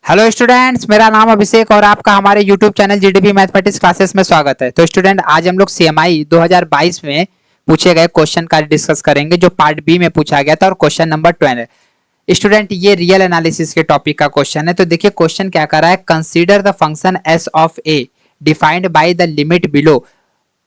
Hello students, मेरा नाम अभिषेक और आपका हमारे YouTube channel GDP mathematics classes में स्वागत है। तो स्टूडेंट, आज हम लोग सीएमआई 2022 में पूछे गए क्वेश्चन का डिस्कस करेंगे जो पार्ट बी में पूछा गया था और क्वेश्चन नंबर 12 है। स्टूडेंट, ये रियल एनालिसिस के टॉपिक का क्वेश्चन है। तो देखिए क्वेश्चन क्या कर रहा है, consider the function S of A defined by the limit below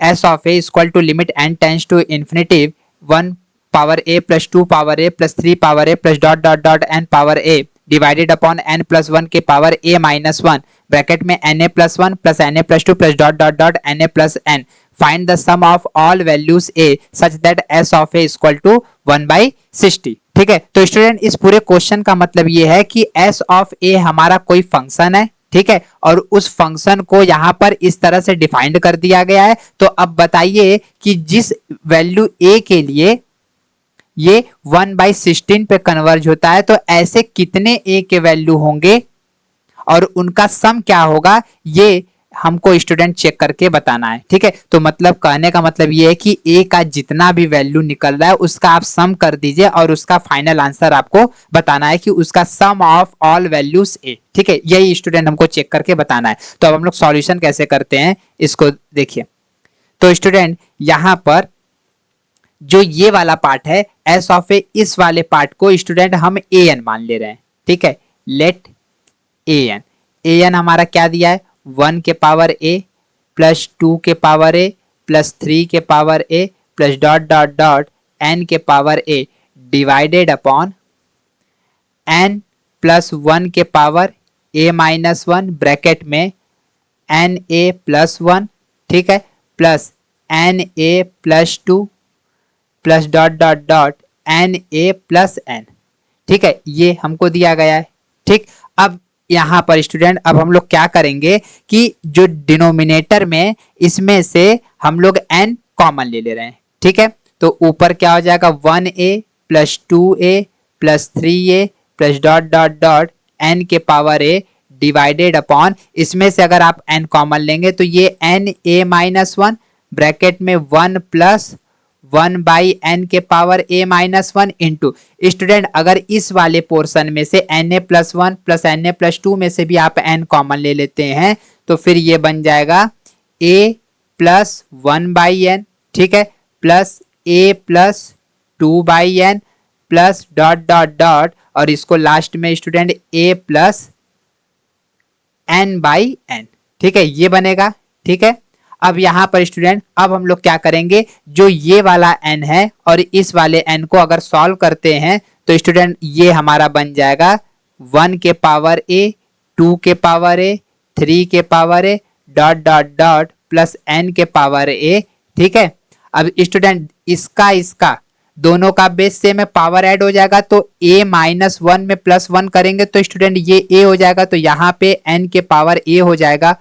S of A equal to limit N tends to infinity 1 power A plus 2 power A plus 3 power A plus dot dot dot N power A divided upon N plus one के power A minus one bracket में N A plus one plus N A plus two plus dot dot dot N A plus N find the sum of all values A such that S of A equal to 1/60। ठीक है, तो student इस पूरे question का मतलब ये है कि एस ऑफ ए हमारा कोई फंक्शन है, ठीक है, और उस फंक्शन को यहां पर इस तरह से डिफाइंड कर दिया गया है। तो अब बताइए कि जिस वैल्यू ए के लिए ये 1/16 पे कन्वर्ज होता है, तो ऐसे कितने ए के वैल्यू होंगे और उनका सम क्या होगा, ये हमको स्टूडेंट चेक करके बताना है। ठीक है, तो मतलब कहने का मतलब ये है कि ए का जितना भी वैल्यू निकल रहा है उसका आप सम कर दीजिए और उसका फाइनल आंसर आपको बताना है कि उसका सम ऑफ ऑल वैल्यूज ए। ठीक है, यही स्टूडेंट हमको चेक करके बताना है। तो अब हम लोग सॉल्यूशन कैसे करते हैं इसको देखिए। तो स्टूडेंट यहां पर जो ये वाला पार्ट है एस ऑफ ए, इस वाले पार्ट को स्टूडेंट हम ए एन मान ले रहे हैं। ठीक है, लेट ए एन हमारा क्या दिया है, 1 के पावर ए प्लस 2 के पावर ए प्लस 3 के power A plus dot dot dot N के power A divided upon N plus 1 के power A minus one bracket में एन ए प्लस वन, ठीक है, plus N A plus two plus dot dot dot N A plus N. ठीक है, ये हमको दिया गया है। ठीक, अब यहां पर स्टूडेंट अब हम लोग क्या करेंगे कि जो डिनोमिनेटर में इसमें से हम लोग एन कॉमन ले रहे हैं। ठीक है, तो ऊपर क्या हो जाएगा, 1a plus 2a plus 3a plus dot dot dot N के पावर ए डिवाइडेड अपॉन, इसमें से अगर आप एन कॉमन लेंगे तो ये N A minus one bracket में 1 प्लस 1/n के power a minus one into, student अगर इस वाले पोर्शन में से N A plus one plus N A plus two में से भी आप n कॉमन ले लेते हैं तो फिर ये बन जाएगा a प्लस 1/n, ठीक है, plus a plus 2/n plus dot dot dot और इसको लास्ट में स्टूडेंट a प्लस n/n। ठीक है, ये बनेगा। ठीक है, अब यहां पर स्टूडेंट अब हम लोग क्या करेंगे, जो ये वाला n है और इस वाले n को अगर सॉल्व करते हैं तो स्टूडेंट ये हमारा बन जाएगा 1 के पावर a 2 के पावर a 3 के power a dot dot dot plus n के पावर a। ठीक है, अब स्टूडेंट इसका दोनों का बेस सेम है, पावर ऐड हो जाएगा तो a माइनस वन में प्लस वन करेंगे तो स्टूडेंट ये a हो जाएगा, तो यहाँ पे n के पावर a हो जाएगा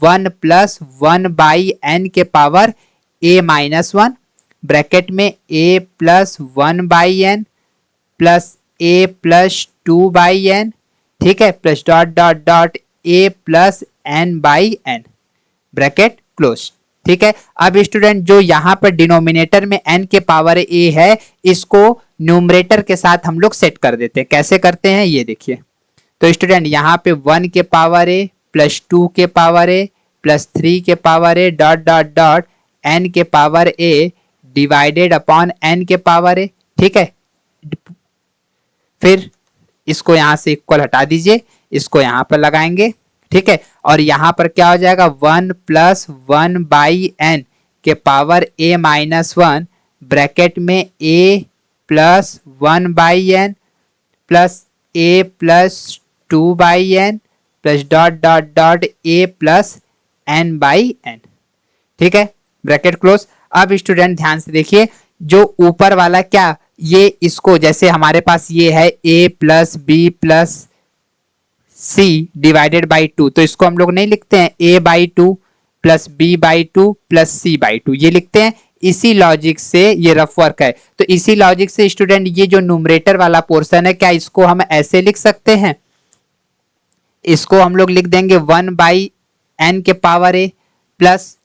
1 प्लस 1/n के power a minus one bracket में a plus 1/n plus a plus 2/n, ठीक है, plus dot dot dot a plus n/n bracket close. ठीक है, अब स्टूडेंट जो यहाँ पर डिनोमिनेटर में n के पावर a है इसको न्यूमरेटर के साथ हम लोग सेट कर देते हैं। कैसे करते हैं ये देखिए। तो स्टूडेंट यहाँ पे 1 के पावर a प्लस 2 के पावर a प्लस 3 के power a dot dot dot n के power a divided upon n के पावर a। ठीक है, फिर इसको यहां से इक्वल हटा दीजिए, इसको यहां पर लगाएंगे। ठीक है, और यहां पर क्या हो जाएगा 1 प्लस 1/n के power a minus one bracket में a plus 1/n plus a plus 2/n plus dot dot dot a plus n/n। ठीक है, ब्रैकेट क्लोज। अब स्टूडेंट ध्यान से देखिए, जो ऊपर वाला क्या, ये इसको जैसे हमारे पास ये है a plus B plus c divided by 2, तो इसको हम लोग नहीं लिखते हैं a/2 plus b/2 plus c/2, ये लिखते हैं। इसी लॉजिक से ये रफ वर्क है, तो इसी लॉजिक से स्टूडेंट ये जो न्यूमरेटर वाला पोर्शन है क्या इसको हम ऐसे लिख सकते हैं, इसको हम लोग लिख देंगे 1/n के पावर a प्लस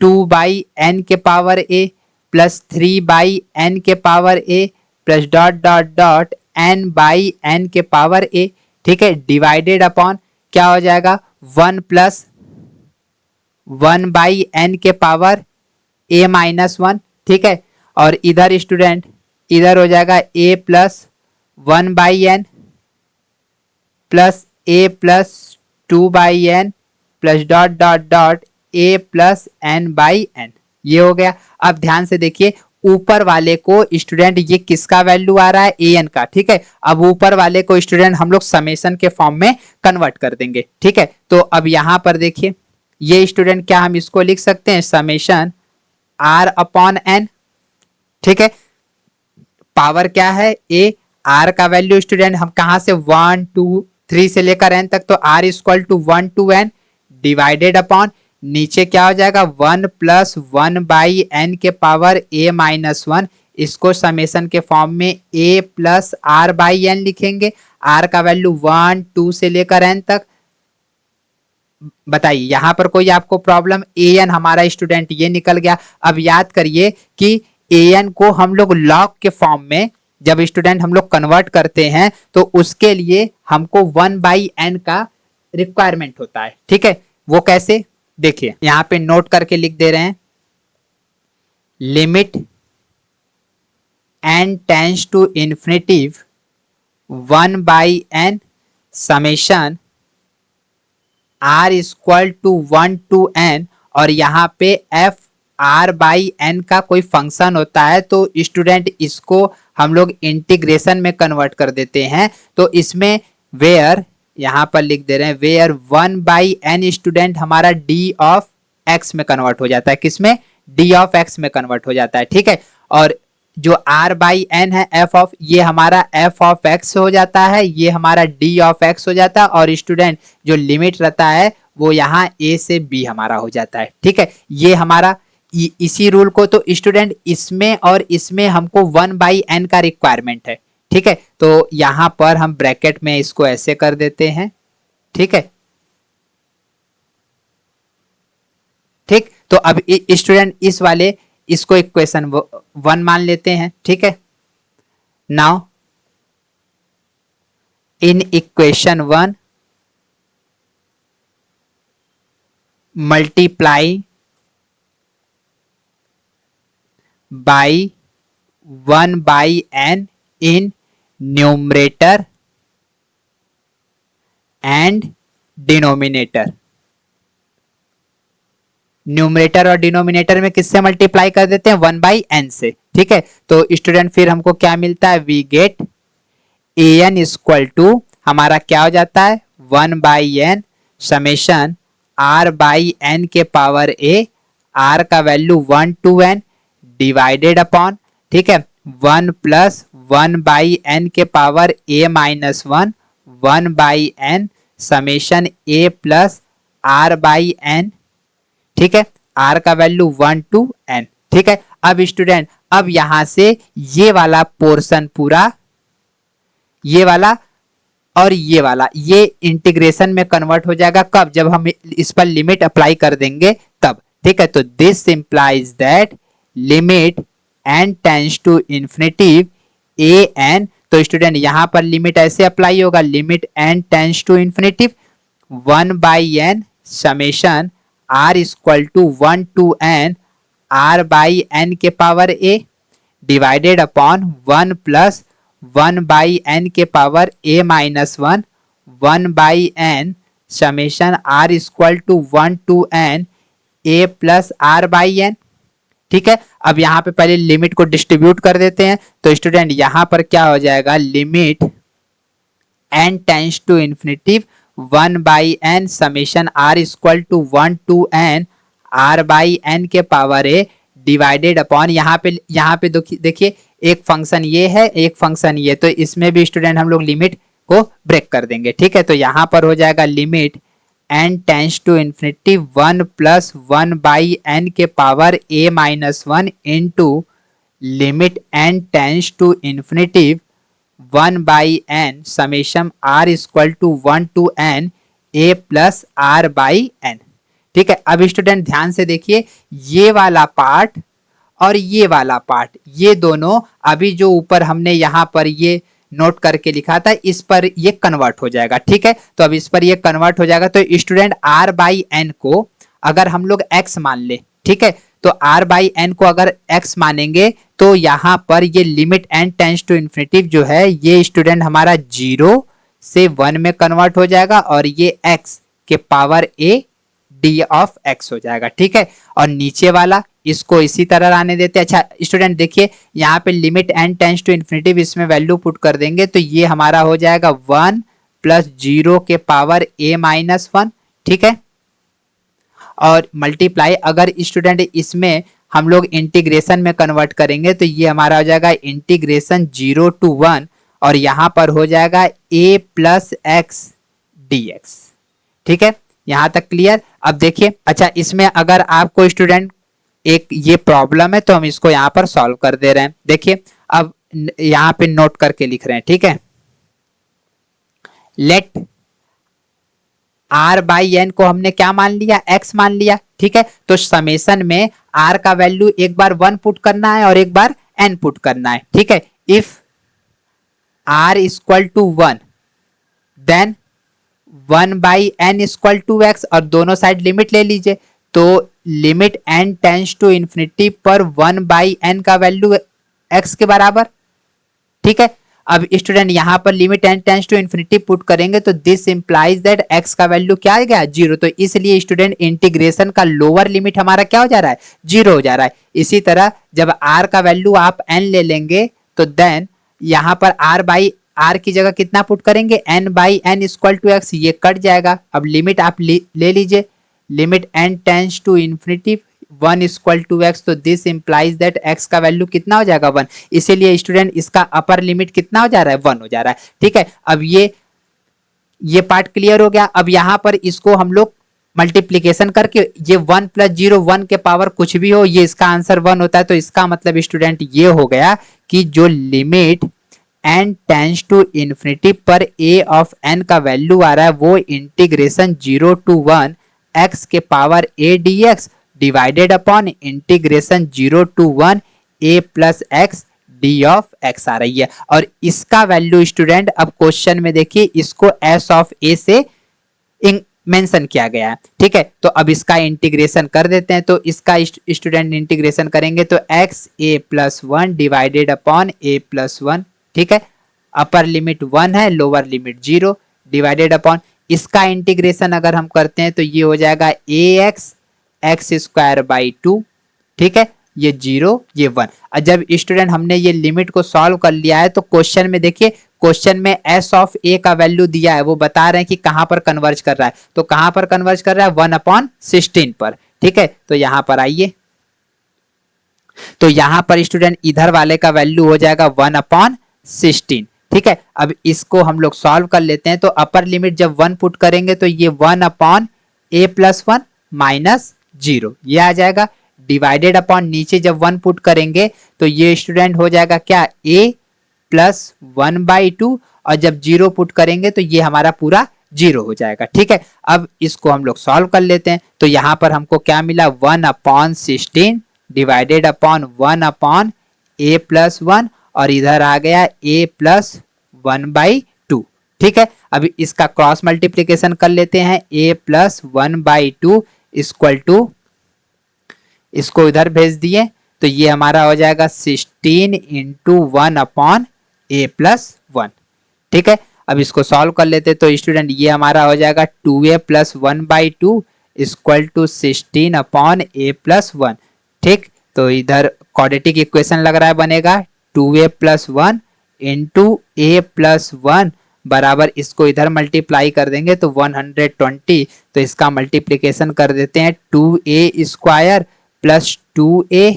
2/n के पावर a प्लस 3/n के power a plus dot dot dot n/n के पावर a। ठीक है, डिवाइडेड अपॉन क्या हो जाएगा 1+1/n के पावर a-1, ठीक है। और इधर स्टूडेंट इधर हो जाएगा a+1/n plus a+2/n plus dot dot dot a+n/n। ये हो गया। अब ध्यान से देखिए ऊपर वाले को स्टूडेंट ये किसका वैल्यू आ रहा है an का, ठीक है। अब ऊपर वाले को स्टूडेंट हम लोग समेशन के फॉर्म में कन्वर्ट कर देंगे, ठीक है। तो अब यहां पर देखिए ये स्टूडेंट क्या हम इसको लिख सकते हैं समेशन r/n, ठीक है। पावर क्या है a, r का वैल्यू स्टूडेंट हम कहां से 1 2 3 से लेकर n तक, तो r equal to 1 to n divided upon नीचे क्या हो जाएगा 1+1/n के पावर a-1, इसको समेशन के फॉर्म में a+r/n लिखेंगे। r का वैल्यू 1 2 से लेकर n तक। बताइए यहां पर कोई आपको प्रॉब्लम? an हमारा स्टूडेंट ये निकल गया। अब याद करिए कि an को हम लोग लॉग के फॉर्म में जब स्टूडेंट हम लोग कन्वर्ट करते हैं तो उसके लिए हमको 1/n का रिक्वायरमेंट होता है, ठीक है। वो कैसे देखिए यहां पे नोट करके लिख दे रहे हैं, limit n tends to infinitive 1/n summation r equal to 1 to n, और यहाँ पे f r/n का कोई फंक्शन होता है तो स्टूडेंट इसको हम लोग इंटीग्रेशन में कन्वर्ट कर देते हैं। तो इसमें वेयर यहां पर लिख दे रहे हैं वेयर 1/n स्टूडेंट हमारा d ऑफ x में कन्वर्ट हो जाता है। किसमें? d ऑफ x में कन्वर्ट हो जाता है, ठीक है। और जो r/n है f ऑफ ये हमारा f ऑफ x हो जाता है, ये हमारा d ऑफ x हो जाता है। और स्टूडेंट जो लिमिट रहता है वो यहाँ a से b हमारा हो जाता है, ठीक है। ये हमारा इसी रूल को तो स्टूडेंट इसमें और इसमें हमको 1/n का रिक्वायरमेंट है, ठीक है। तो यहां पर हम ब्रैकेट में इसको ऐसे कर देते हैं, ठीक है। ठीक, तो अब स्टूडेंट इस वाले इसको इक्वेशन 1 मान लेते हैं, ठीक है। Now in equation 1 multiply by 1/n in numerator and denominator। Numerator और डिनोमिनेटर में किससे मल्टीप्लाई कर देते हैं 1/n से, ठीक है। तो स्टूडेंट फिर हमको क्या मिलता है we get an equal to हमारा क्या हो जाता है 1/n समेशन r/n के पावर a, r का value 1 to n divided upon, ठीक है 1+1/n के power a-1 1/n summation a+r/n, ठीक है। r का वैल्यू 1 to n, ठीक है। अब स्टूडेंट अब यहां से ये वाला पोर्शन पूरा ये वाला और ये वाला ये इंटीग्रेशन में कन्वर्ट हो जाएगा। कब? जब हम इस पर लिमिट अप्लाई कर देंगे तब, ठीक है। तो this implies that limit n tends to infinitive an, तो स्टूडेंट यहां पर लिमिट ऐसे अप्लाई होगा limit n tends to infinitive 1/n summation r equal to 1 to n r/n के power a divided upon 1+1/n के power a-1 1/n summation r equal to 1 to n a+r/n, ठीक है। अब यहां पे पहले लिमिट को डिस्ट्रीब्यूट कर देते हैं। तो स्टूडेंट यहां पर क्या हो जाएगा limit n tends to infinitive 1/n summation r equal to 1 to n r/n के पावर a डिवाइडेड अपॉन यहाँ पे देखिए एक फंक्शन ये है एक फंक्शन ये, तो इसमें भी स्टूडेंट हम लोग लिमिट को ब्रेक कर देंगे, ठीक है। तो यहां पर हो जाएगा limit n tends to infinity 1+1/n के power a-1 into limit n tends to infinity 1/n summation r equal to 1 to n a+r/n, ठीक है। अब स्टूडेंट ध्यान से देखिए ये वाला पार्ट और ये वाला पार्ट ये दोनों अभी जो ऊपर हमने यहाँ पर ये नोट करके लिखा था, इस पर ये कन्वर्ट हो जाएगा। ठीक है, तो अब इस पर ये कन्वर्ट हो जाएगा। तो स्टूडेंट r बाई एन को अगर हम लोग x मान ले, ठीक है, तो r बाई एन को अगर x मानेंगे तो यहाँ पर ये limit n tends to infinity जो है ये स्टूडेंट हमारा 0 से 1 में कन्वर्ट हो जाएगा और ये x के power a d of x हो जाएगा। ठीक है, और नीचे वाला इसको इसी तरह आने देते हैं। अच्छा स्टूडेंट देखिए यहाँ पे limit n tends to infinity इसमें वैल्यू पुट कर देंगे तो ये हमारा हो जाएगा 1 प्लस 0 के पावर a माइनस 1। ठीक है, और मल्टीप्लाई अगर स्टूडेंट इसमें हम लोग इंटीग्रेशन में कन्वर्ट करेंगे तो ये हमारा हो जाएगा इंटीग्रेशन 0 to 1 और यहाँ पर हो जाएगा a plus X D x. ठीक है, यहाँ तक क्लियर। अब देखिए अच्छा इसमें अगर आपको स्टूडेंट एक ये प्रॉब्लम है तो हम इसको यहाँ पर सॉल्व कर दे रहे हैं। देखिए अब यहाँ पे नोट करके लिख रहे हैं। ठीक है, लेट r बाई एन को हमने क्या मान लिया, x मान लिया। ठीक है, तो समेशन में r का वैल्यू एक बार 1 पुट करना है और एक बार n पुट करना है। ठीक है, if r equal to 1 then 1 by n equal to x और दोनों साइड लिमिट ले लीजिए तो limit n tends to infinity पर 1 बाई एन का वैल्यू x के बराबर। ठीक है, अब स्टूडेंट यहाँ पर limit n tends to infinity put करेंगे तो दिस इंप्लाइज दैट x का वैल्यू क्या आ गया 0। तो इसलिए स्टूडेंट इंटीग्रेशन का लोअर लिमिट हमारा क्या हो जा रहा है 0 हो जा रहा है। इसी तरह जब r का वैल्यू आप n ले लेंगे तो देन यहाँ पर r बाई r की जगह कितना पुट करेंगे n by n equal to x, ये कट जाएगा। अब लिमिट आप ले लीजिए limit n tends to infinity 1 equal to x तो दिस इंप्लाइज दैट x का वैल्यू कितना हो जाएगा 1। इसीलिए स्टूडेंट इसका अपर लिमिट कितना हो जा रहा है 1 हो जा रहा है। ठीक है, अब ये पार्ट क्लियर हो गया। अब यहाँ पर इसको हम लोग मल्टीप्लीकेशन करके ये 1 प्लस 0 1 के पावर कुछ भी हो ये इसका आंसर 1 होता है। तो इसका मतलब स्टूडेंट ये हो गया कि जो limit n tends to infinity पर a ऑफ n का वैल्यू आ रहा है वो इंटीग्रेशन 0 to 1 x के power a dx divided upon integration 0 to 1 a plus X D of X आ रही है। और इसका वैल्यू स्टूडेंट अब क्वेश्चन में देखिए इसको s ऑफ a से मेंशन किया गया है। ठीक है, तो अब इसका इंटीग्रेशन कर देते हैं। तो इसका स्टूडेंट इंटीग्रेशन करेंगे तो x a plus 1 divided upon a plus 1। ठीक है, अपर लिमिट 1 है लोअर लिमिट 0 डिवाइडेड अपॉन इसका इंटीग्रेशन अगर हम करते हैं तो ये हो जाएगा ax एक्स स्क्वायर बाई 2। ठीक है, ये 0 ये 1। जब स्टूडेंट हमने ये लिमिट को सॉल्व कर लिया है तो क्वेश्चन में देखिए क्वेश्चन में s ऑफ a का वैल्यू दिया है वो बता रहे हैं कि कहां पर कन्वर्ज कर रहा है। तो कहां पर कन्वर्ज कर रहा है 1 अपॉन 16 पर। ठीक है, तो यहां पर आइए तो यहां पर स्टूडेंट इधर वाले का वैल्यू हो जाएगा 1 अपॉन 16। ठीक है, अब इसको हम लोग सॉल्व कर लेते हैं। तो अपर लिमिट जब 1 पुट करेंगे तो ये 1 अपॉन a प्लस 1 माइनस 0 ये आ जाएगा डिवाइडेड अपॉन नीचे जब 1 पुट करेंगे तो ये स्टूडेंट हो जाएगा क्या a प्लस 1 बाई 2 और जब 0 पुट करेंगे तो ये हमारा पूरा 0 हो जाएगा। ठीक है, अब इसको हम लोग सॉल्व कर लेते हैं। तो यहाँ पर हमको क्या मिला 1 upon 16 divided upon 1 upon a plus 1 और इधर आ गया a प्लस 1 बाई 2। ठीक है, अभी इसका क्रॉस मल्टीप्लीकेशन कर लेते हैं a plus 1 by 2 equal to इसको इधर भेज दिए तो ये हमारा हो जाएगा 16 इंटू 1 अपॉन a प्लस 1। ठीक है, अब इसको सॉल्व कर लेते तो स्टूडेंट ये हमारा हो जाएगा 2a plus 1 by 2 equal to 16 upon a plus 1। ठीक, तो इधर क्वाड्रेटिक इक्वेशन लग रहा है बनेगा 2a plus 1 into a plus 1 बराबर इसको इधर मल्टीप्लाई कर देंगे तो 120। तो इसका मल्टीप्लिकेशन कर देते हैं 2a square plus 2a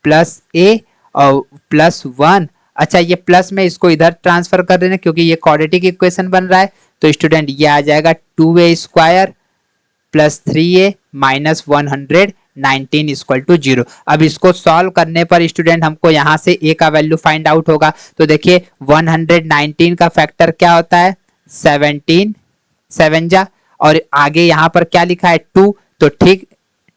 plus a और प्लस 1। अच्छा ये प्लस में इसको इधर ट्रांसफर कर देना क्योंकि ये क्वाड्रेटिक इक्वेशन बन रहा है। तो स्टूडेंट ये आ जाएगा 2a square plus 3a minus 119 equal to 0। अब इसको सॉल्व करने पर स्टूडेंट हमको यहाँ से a का वैल्यू फाइंड आउट होगा। तो देखिए 119 का फैक्टर क्या होता है 17 7 जा और आगे यहाँ पर क्या लिखा है 2। तो ठीक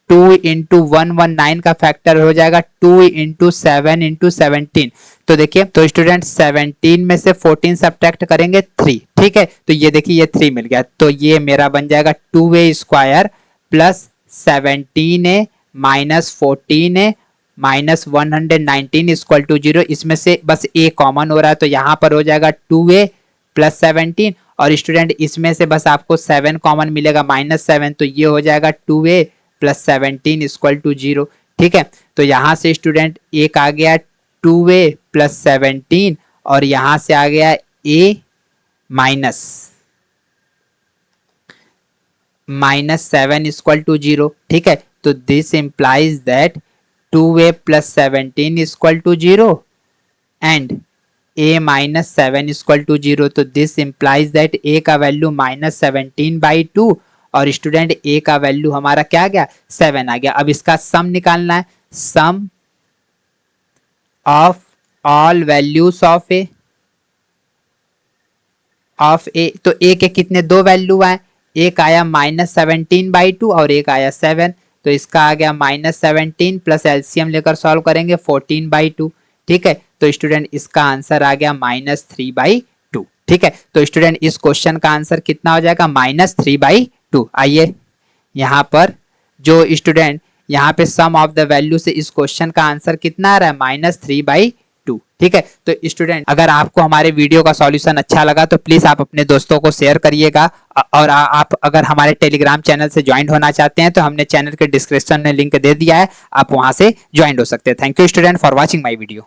2 इंटू 119 का फैक्टर हो जाएगा 2 इंटू 7 इंटू 17। तो देखिए, तो स्टूडेंट 17 में से 14 सब्ट्रैक्ट करेंगे 3, ठीक है, तो ये देखिए ये 3 मिल गया, तो ये मेरा बन जाएगा 2a square plus 17a minus 14a minus 119 equal to 0। इसमें से बस a कॉमन हो रहा है, तो यहाँ पर हो जाएगा 2a प्लस 17, और स्टूडेंट इसमें से बस आपको 7 कॉमन मिलेगा -7, तो ये हो जाएगा 2a प्लस 17 इक्वल टू 0, ठीक है। तो यहाँ से स्टूडेंट एक आ गया 2a प्लस 17, और यहाँ से आ गया a माइनस 7 इक्वल टू 0, ठीक है। तो this implies that 2a plus 17 equal to 0 and a minus 7 equal to 0। तो दिस इंप्लाइज दैट a का वैल्यू -17/2, और स्टूडेंट a का वैल्यू हमारा क्या आ गया, 7 आ गया। अब इसका सम निकालना है, sum of all values of a तो a के कितने दो वैल्यू आए, एक आया -17/2 और एक आया 7, तो इसका आ गया -17 प्लस एलसीएम लेकर सॉल्व करेंगे 14/2, ठीक है। तो स्टूडेंट इसका आंसर आ गया -3/2, ठीक है। तो स्टूडेंट इस क्वेश्चन का आंसर कितना हो जाएगा, -3/2। आइए यहाँ पर जो स्टूडेंट यहाँ पे सम ऑफ द वैल्यू से इस क्वेश्चन का आंसर कितना आ रहा है, -3/2, ठीक है। तो स्टूडेंट अगर आपको हमारे वीडियो का सॉल्यूशन अच्छा लगा तो प्लीज आप अपने दोस्तों को शेयर करिएगा, और आप अगर हमारे टेलीग्राम चैनल से ज्वाइन होना चाहते हैं तो हमने चैनल के डिस्क्रिप्शन में लिंक दे दिया है, आप वहां से ज्वाइन हो सकते हैं। Thank you student for watching my video.